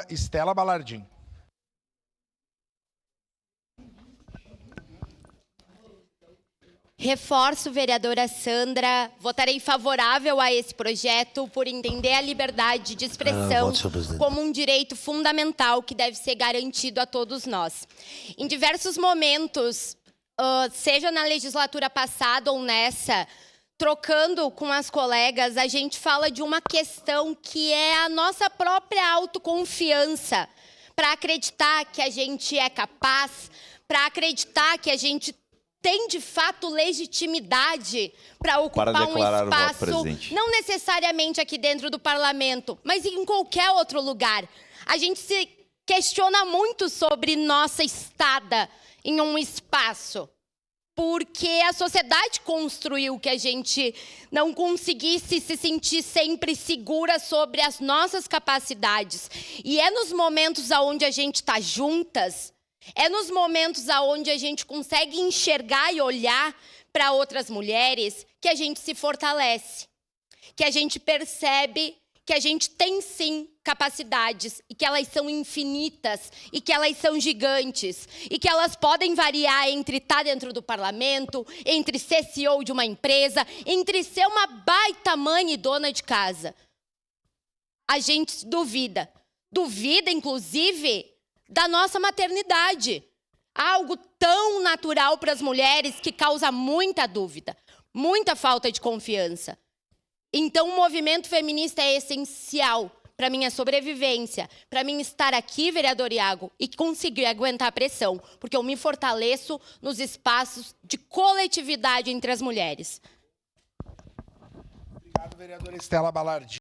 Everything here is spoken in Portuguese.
Estela Balardim. Reforço, vereadora Sandra, votarei favorável a esse projeto por entender a liberdade de expressão como um direito fundamental que deve ser garantido a todos nós. Em diversos momentos, seja na legislatura passada ou nessa, trocando com as colegas, a gente fala de uma questão que é a nossa própria autoconfiança, para acreditar que a gente é capaz, para acreditar que a gente tem, de fato, legitimidade para ocupar um espaço, não necessariamente aqui dentro do parlamento, mas em qualquer outro lugar. A gente se questiona muito sobre nossa estada em um espaço, porque a sociedade construiu que a gente não conseguisse se sentir sempre segura sobre as nossas capacidades. E é nos momentos onde a gente está juntas, é nos momentos onde a gente consegue enxergar e olhar para outras mulheres que a gente se fortalece, que a gente percebe que a gente tem sim capacidades e que elas são infinitas e que elas são gigantes e que elas podem variar entre estar dentro do parlamento, entre ser CEO de uma empresa, entre ser uma baita mãe e dona de casa. A gente duvida, inclusive, da nossa maternidade. Algo tão natural para as mulheres que causa muita dúvida, muita falta de confiança. Então, o movimento feminista é essencial para a minha sobrevivência, para mim estar aqui, vereador Iago, e conseguir aguentar a pressão, porque eu me fortaleço nos espaços de coletividade entre as mulheres. Obrigado, vereadora Estela Balardim.